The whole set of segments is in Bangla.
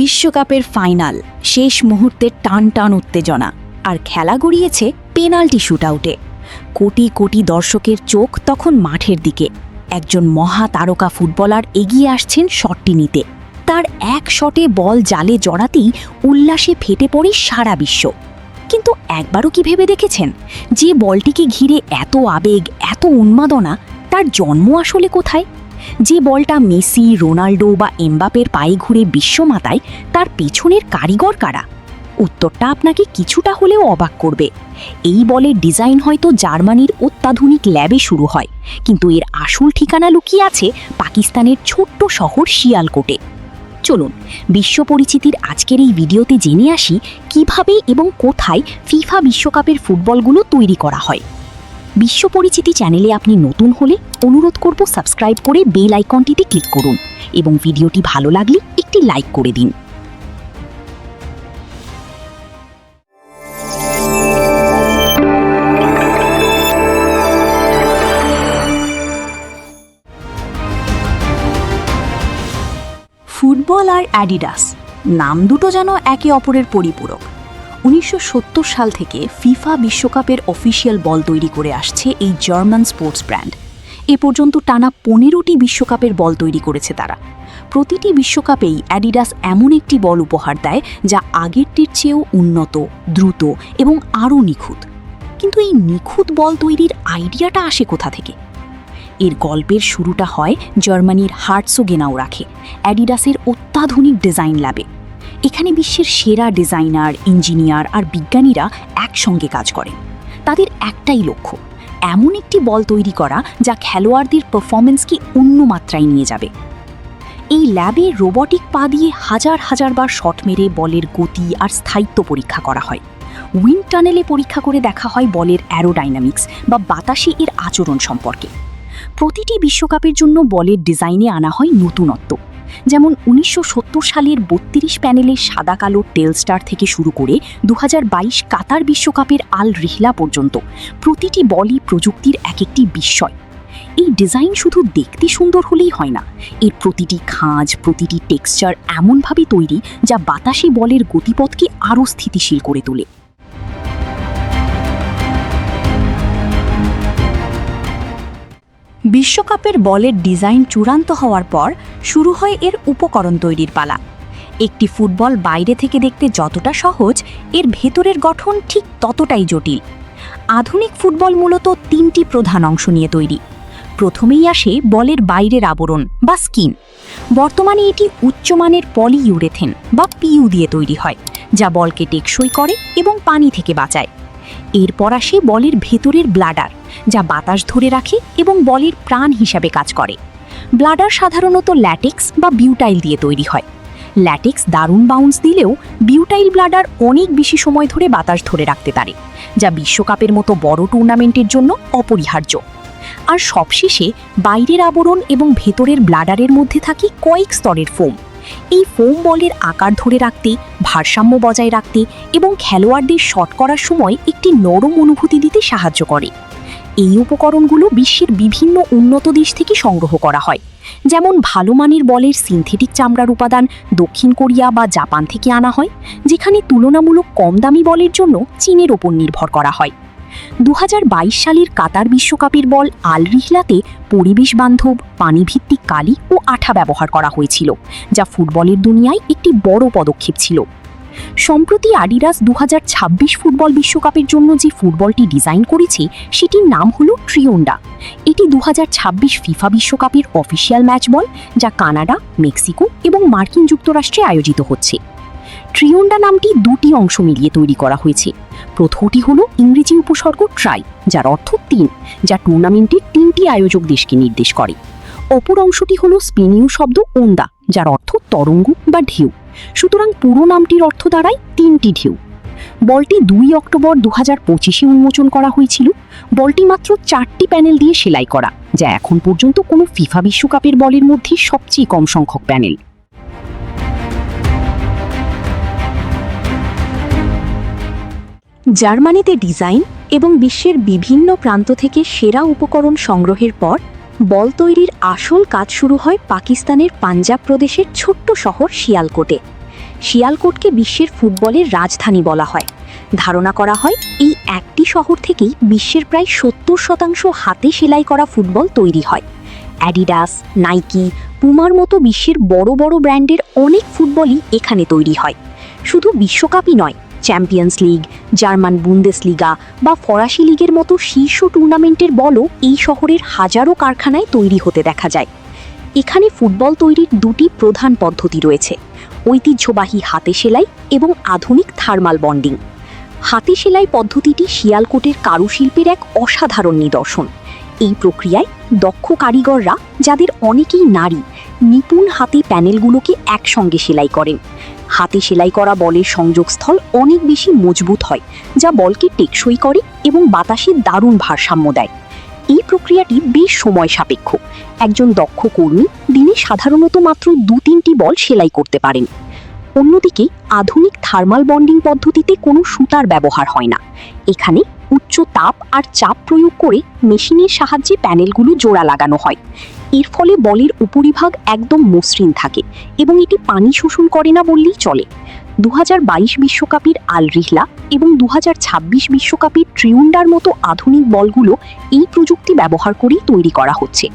বিশ্বকাপের ফাইনাল, শেষ মুহূর্তের টান টান উত্তেজনা, আর খেলা গড়িয়েছে পেনাল্টি শুটআউটে। কোটি কোটি দর্শকের চোখ তখন মাঠের দিকে। একজন মহা তারকা ফুটবলার এগিয়ে আসছেন শটটি নিতে। তার এক শটে বল জালে জড়াতেই উল্লাসে ফেটে পড়ে সারা বিশ্ব। কিন্তু একবারও কি ভেবে দেখেছেন যে বলটিকে ঘিরে এত আবেগ, এত উন্মাদনা, তার জন্ম আসলে কোথায়? যে বলটা মেসি, রোনাল্ডো বা এমবাপের পায়ে ঘুরে বিশ্বমাতায়, তার পেছনের কারিগর কারা? উত্তরটা আপনাকে কিছুটা হলেও অবাক করবে। এই বলের ডিজাইন হয়তো জার্মানির অত্যাধুনিক ল্যাবে শুরু হয়, কিন্তু এর আসল ঠিকানা লুকিয়ে আছে পাকিস্তানের ছোট্ট শহর শিয়ালকোটে। চলুন বিশ্ব পরিচিতির আজকের এই ভিডিওতে জেনে আসি কিভাবে এবং কোথায় ফিফা বিশ্বকাপের ফুটবলগুলো তৈরি করা হয়। বিশ্ব পরিচিতি চ্যানেলে আপনি নতুন হলে অনুরোধ করব সাবস্ক্রাইব করে বেল আইকনটিতে ক্লিক করুন এবং ভিডিওটি ভালো লাগলে একটি লাইক করে দিন। ফুটবল আর অ্যাডিডাস, নাম দুটো যেন একে অপরের পরিপূরক। 1970 সাল থেকে ফিফা বিশ্বকাপের অফিসিয়াল বল তৈরি করে আসছে এই জার্মান স্পোর্টস ব্র্যান্ড। এ পর্যন্ত টানা 15টি বিশ্বকাপের বল তৈরি করেছে তারা। প্রতিটি বিশ্বকাপেই অ্যাডিডাস এমন একটি বল উপহার দেয় যা আগেরটির চেয়েও উন্নত, দ্রুত এবং আরও নিখুঁত। কিন্তু এই নিখুঁত বল তৈরির আইডিয়াটা আসে কোথা থেকে? এর গল্পের শুরুটা হয় জার্মানির হার্টসোগেনাউ রাখে অ্যাডিডাসের অত্যাধুনিক ডিজাইন ল্যাবে। এখানে বিশ্বের সেরা ডিজাইনার, ইঞ্জিনিয়ার আর বিজ্ঞানীরা একসঙ্গে কাজ করেন। তাদের একটাই লক্ষ্য, এমন একটি বল তৈরি করা যা খেলোয়াড়দের পারফরমেন্সকে অন্য মাত্রায় নিয়ে যাবে। এই ল্যাবে রোবটিক পা দিয়ে হাজার হাজার বার শট মেরে বলের গতি আর স্থায়িত্ব পরীক্ষা করা হয়। উইন্ড টানেলে পরীক্ষা করে দেখা হয় বলের অ্যারোডাইনামিক্স বা বাতাসে এর আচরণ সম্পর্কে। প্রতিটি বিশ্বকাপের জন্য বলের ডিজাইনে আনা হয় নতুনত্ব। যেমন 1970 সালের 32 প্যানেলের সাদা কালো টেলস্টার থেকে শুরু করে 2022 কাতার বিশ্বকাপের আল রিহলা পর্যন্ত প্রতিটি বলই প্রযুক্তির এক একটি বিস্ময়। এই ডিজাইন শুধু দেখতে সুন্দর হলেই হয় না, এর প্রতিটি খাঁজ, প্রতিটি টেক্সচার এমনভাবে তৈরি যা বাতাসে বলের গতিপথকে আরও স্থিতিশীল করে তোলে। বিশ্বকাপের বলের ডিজাইন চূড়ান্ত হওয়ার পর শুরু হয় এর উপকরণ তৈরির পালা। একটি ফুটবল বাইরে থেকে দেখতে যতটা সহজ, এর ভেতরের গঠন ঠিক ততটাই জটিল। আধুনিক ফুটবল মূলত 3টি প্রধান অংশ নিয়ে তৈরি। প্রথমেই আসে বলের বাইরের আবরণ বা স্কিন। বর্তমানে এটি উচ্চমানের পলিইউরেথেন বা পিইউ দিয়ে তৈরি হয়, যা বলকে টেকসই করে এবং পানি থেকে বাঁচায়। এরপর আসে বলের ভেতরের ব্লাডার, যা বাতাস ধরে রাখে এবং বলের প্রাণ হিসাবে কাজ করে। ব্লাডার সাধারণত ল্যাটেক্স বা বিউটাইল দিয়ে তৈরি হয়। ল্যাটেক্স দারুণ বাউন্স দিলেও বিউটাইল ব্লাডার অনেক বেশি সময় ধরে বাতাস ধরে রাখতে পারে, যা বিশ্বকাপের মতো বড় টুর্নামেন্টের জন্য অপরিহার্য। আর সবশেষে বাইরের আবরণ এবং ভেতরের ব্লাডারের মধ্যে থাকে কয়েক স্তরের ফোম। এই ফোম বলের আকার ধরে রাখতে, ভারসাম্য বজায় রাখতে এবং খেলোয়াড়দের শট করার সময় একটি নরম অনুভূতি দিতে সাহায্য করে। এই উপকরণগুলো বিশ্বের বিভিন্ন উন্নত দেশ থেকে সংগ্রহ করা হয়। যেমন ভালো মানের বলের সিনথেটিক চামড়ার উপাদান দক্ষিণ কোরিয়া বা জাপান থেকে আনা হয়, যেখানে তুলনামূলক কম দামি বলের জন্য চীনের ওপর নির্ভর করা হয়। 2022 সালের কাতার বিশ্বকাপের বল আল রিহলাতে পরিবেশ বান্ধব, পানিভিত্তিক কালি ও আঠা ব্যবহার করা হয়েছিল, যা ফুটবলের দুনিয়ায় একটি বড় পদক্ষেপ ছিল। সম্প্রতি অ্যাডিডাস 2026 ফুটবল বিশ্বকাপের জন্য যে ফুটবলটি ডিজাইন করেছে সেটির নাম হলো ট্রিওন্ডা। এটি 2026 ফিফা বিশ্বকাপের অফিসিয়াল ম্যাচ বল, যা কানাডা, মেক্সিকো এবং মার্কিন যুক্তরাষ্ট্রে আয়োজিত হচ্ছে। ট্রিওন্ডা নামটি 2টি অংশ মিলিয়ে তৈরি করা হয়েছে। প্রথমটি হলো ইংরেজি উপসর্গ ট্রাই, যার অর্থ 3, যা টুর্নামেন্টের 3টি আয়োজক দেশকে নির্দেশ করে। অপর অংশটি হলো স্পেনীয় শব্দ ওন্দা, যার অর্থ তরঙ্গ বা ঢেউ। সুতরাং পুরো নামটির অর্থ দাঁড়ায় 3টি ঢেউ। বলটি 2 অক্টোবর 2025 উন্মোচন করা হয়েছিল। বলটি মাত্র 4টি প্যানেল দিয়ে সেলাই করা, যা এখন পর্যন্ত কোনো ফিফা বিশ্বকাপের বলের মধ্যে সবচেয়ে কম সংখ্যক প্যানেল। জার্মানিতে ডিজাইন এবং বিশ্বের বিভিন্ন প্রান্ত থেকে সেরা উপকরণ সংগ্রহের পর বল তৈরির আসল কাজ শুরু হয় পাকিস্তানের পাঞ্জাব প্রদেশের ছোট্ট শহর শিয়ালকোটে। শিয়ালকোটকে বিশ্বের ফুটবলের রাজধানী বলা হয়। ধারণা করা হয় এই একটি শহর থেকেই বিশ্বের প্রায় ৭০% হাতে সেলাই করা ফুটবল তৈরি হয়। অ্যাডিডাস, নাইকি, পুমার মতো বিশ্বের বড় বড় ব্র্যান্ডের অনেক ফুটবলই এখানে তৈরি হয়। শুধু বিশ্বকাপই নয়, চ্যাম্পিয়ন্স লিগ, জার্মান বুন্দেসলিগা বা ফরাসি লিগের মতো শীর্ষ টুর্নামেন্টের বলও এই শহরের হাজারো কারখানায় তৈরি হতে দেখা যায়। এখানে ফুটবল তৈরির দুটি প্রধান পদ্ধতি রয়েছে: ঐতিহ্যবাহী হাতে সেলাই এবং আধুনিক থার্মাল বন্ডিং। হাতে সেলাই পদ্ধতিটি শিয়ালকোটের কারুশিল্পের এক অসাধারণ নিদর্শন। এই প্রক্রিয়ায় দক্ষ কারিগররা, যাদের অনেকেই নারী, নিপুণ হাতে প্যানেলগুলোকে একসঙ্গে সেলাই করেন। হাতে সেলাই করা বলের সংযোগস্থল অনেক বেশি মজবুত হয়, যা বলকে টেকসই করে এবং বাতাসে দারুণ ভারসাম্য দেয়। এই প্রক্রিয়াটি বেশ সময় সাপেক্ষ। একজন দক্ষ কর্মী দিনে সাধারণত মাত্র ২-৩টি বল সেলাই করতে পারেন। অন্যদিকে আধুনিক থার্মাল বন্ডিং পদ্ধতিতে কোনো সুতার ব্যবহার হয় না। এখানে উচ্চ তাপ আর চাপ প্রয়োগ করে মেশিনের সাহায্যে প্যানেলগুলো জোড়া লাগানো হয়। এর ফলে বলের উপরিভাগ একদম মসৃণ থাকে এবং এটি পানি শোষণ করে না বললেই চলে। ২০২২ বিশ্বকাপের আল রিহলা এবং ২০২৬ বিশ্বকাপের ট্রিউন্ডার মতো আধুনিক বলগুলো এই প্রযুক্তি ব্যবহার করেই তৈরি করা হচ্ছে।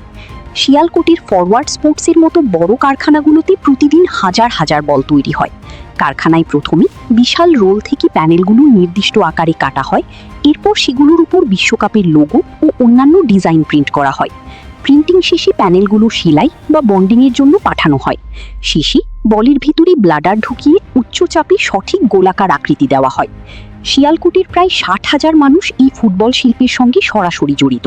শিয়ালকোটের ফরওয়ার্ড স্পোর্টসের মতো বড় কারখানাগুলোতে প্রতিদিন হাজার হাজার বল তৈরি হয়। কারখানায় প্রথমে বিশাল রোল থেকে প্যানেলগুলো নির্দিষ্ট আকারে কাটা হয়। এরপর সেগুলোর উপর বিশ্বকাপের লোগো ও অন্যান্য ডিজাইন প্রিন্ট করা হয়। প্রিন্টিং শেষে প্যানেলগুলো সেলাই বা বন্ডিংয়ের জন্য পাঠানো হয়। শেষে বলের ভিতরে ব্লাডার ঢুকিয়ে উচ্চ চাপে সঠিক গোলাকার আকৃতি দেওয়া হয়। শিয়ালকোটের প্রায় ৬০,০০০ মানুষ এই ফুটবল শিল্পের সঙ্গে সরাসরি জড়িত।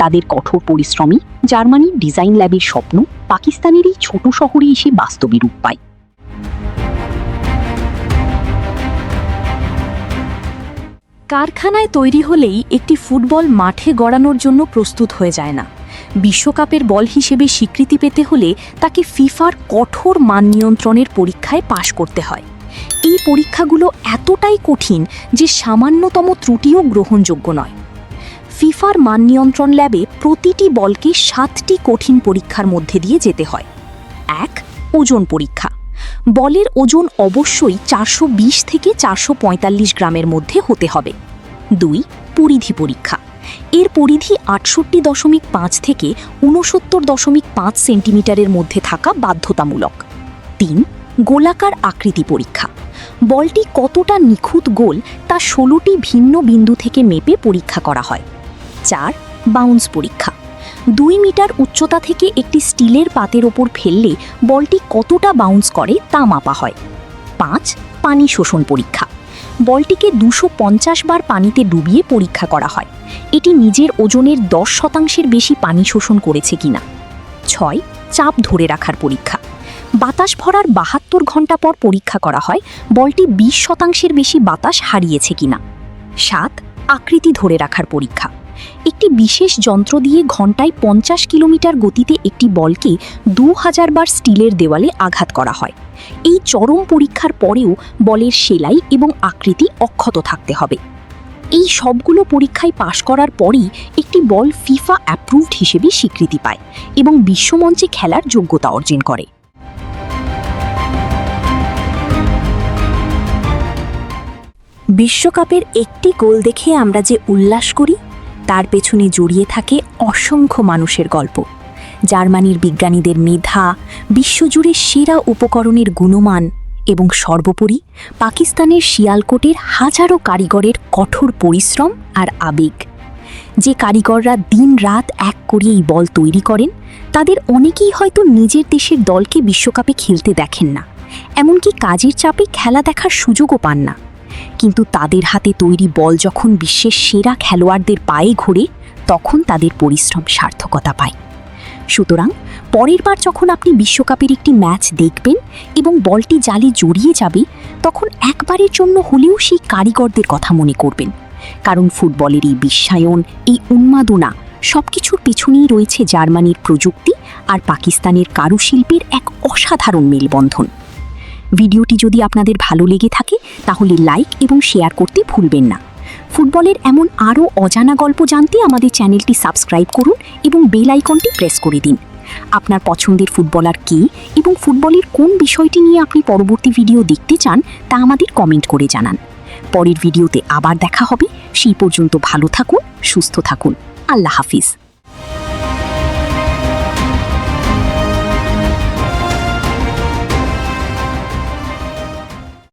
তাদের কঠোর পরিশ্রমী জার্মানির ডিজাইন ল্যাবের স্বপ্ন পাকিস্তানের এই ছোট শহরে এসে বাস্তবে রূপ পায়। কারখানায় তৈরি হলেই একটি ফুটবল মাঠে গড়ানোর জন্য প্রস্তুত হয়ে যায় না। বিশ্বকাপের বল হিসেবে স্বীকৃতি পেতে হলে তাকে ফিফার কঠোর মান নিয়ন্ত্রণের পরীক্ষায় পাশ করতে হয়। এই পরীক্ষাগুলো এতটাই কঠিন যে সামান্যতম ত্রুটিও গ্রহণযোগ্য নয়। ফিফার মান নিয়ন্ত্রণ ল্যাবে প্রতিটি বলকে 7টি কঠিন পরীক্ষার মধ্যে দিয়ে যেতে হয়। ১. ওজন পরীক্ষা। বলের ওজন অবশ্যই 420 থেকে 445 গ্রামের মধ্যে হতে হবে। 2. পরিধি পরীক্ষা। এর পরিধি ৬৮.৫ থেকে ৬৯.৫ সেন্টিমিটারের মধ্যে থাকা বাধ্যতামূলক। ৩. গোলাকার আকৃতি পরীক্ষা। বলটি কতটা নিখুঁত গোল তা 16টি ভিন্ন বিন্দু থেকে মেপে পরীক্ষা করা হয়। ৪. বাউন্স পরীক্ষা। 2 মিটার উচ্চতা থেকে একটি স্টিলের পাতের ওপর ফেললে বলটি কতটা বাউন্স করে তা মাপা হয়। ৫. পানি শোষণ পরীক্ষা। বলটিকে 250 বার পানিতে ডুবিয়ে পরীক্ষা করা হয়। এটি নিজের ওজনের 10% বেশি পানি শোষণ করেছে কিনা। ৬. চাপ ধরে রাখার পরীক্ষা। বাতাস ভরার 72 ঘন্টা পর পরীক্ষা করা হয় বলটি 20% বেশি বাতাস হারিয়েছে কিনা। ৭. আকৃতি ধরে রাখার পরীক্ষা। একটি বিশেষ যন্ত্র দিয়ে ঘন্টায় 50 কিলোমিটার গতিতে একটি বলকে 2000 বার স্টিলের দেওয়ালে আঘাত করা হয়। এই চরম পরীক্ষার পরেও বলের সেলাই এবং আকৃতি অক্ষত থাকতে হবে। এই সবগুলো পরীক্ষায় পাশ করার পরই একটি বল ফিফা অ্যাপ্রুভড হিসেবে স্বীকৃতি পায় এবং বিশ্বমঞ্চে খেলার যোগ্যতা অর্জন করে। বিশ্বকাপের একটি গোল দেখে আমরা যে উল্লাস করি, তার পেছনে জড়িয়ে থাকে অসংখ্য মানুষের গল্প। জার্মানির বিজ্ঞানীদের মেধা, বিশ্বজুড়ে সেরা উপকরণের গুণমান এবং সর্বোপরি পাকিস্তানের শিয়ালকোটের হাজারো কারিগরের কঠোর পরিশ্রম আর আবেগ। যে কারিগররা দিন-রাত এক করে এই বল তৈরি করেন, তাদের অনেকেই হয়তো নিজের দেশের দলকে বিশ্বকাপে খেলতে দেখেন না, এমনকি কাজের চাপে খেলা দেখার সুযোগও পান না। কিন্তু তাদের হাতে তৈরি বল যখন বিশ্বের সেরা খেলোয়াড়দের পায়ে ঘোরে, তখন তাদের পরিশ্রম সার্থকতা পায়। সুতরাং পরের বার যখন আপনি বিশ্বকাপের একটি ম্যাচ দেখবেন এবং বলটি জালে জড়িয়ে যাবে, তখন একবারের জন্য হলেও সেই কারিগরদের কথা মনে করবেন। কারণ ফুটবলের এই বিশ্বায়ন, এই উন্মাদনা সবকিছুর পেছনেই রয়েছে জার্মানির প্রযুক্তি আর পাকিস্তানের কারুশিল্পের এক অসাধারণ মেলবন্ধন। ভিডিওটি যদি আপনাদের ভালো লেগে থাকে তাহলে লাইক এবং শেয়ার করতে ভুলবেন না। ফুটবলের এমন আরও অজানা গল্প জানতে আমাদের চ্যানেলটি সাবস্ক্রাইব করুন এবং বেল আইকনটি প্রেস করে দিন। আপনার পছন্দের ফুটবলার কে এবং ফুটবলের কোন বিষয়টি নিয়ে আপনি পরবর্তী ভিডিও দেখতে চান তা আমাদের কমেন্ট করে জানান। পরের ভিডিওতে আবার দেখা হবে। সেই পর্যন্ত ভালো থাকুন, সুস্থ থাকুন। আল্লাহ হাফিজ।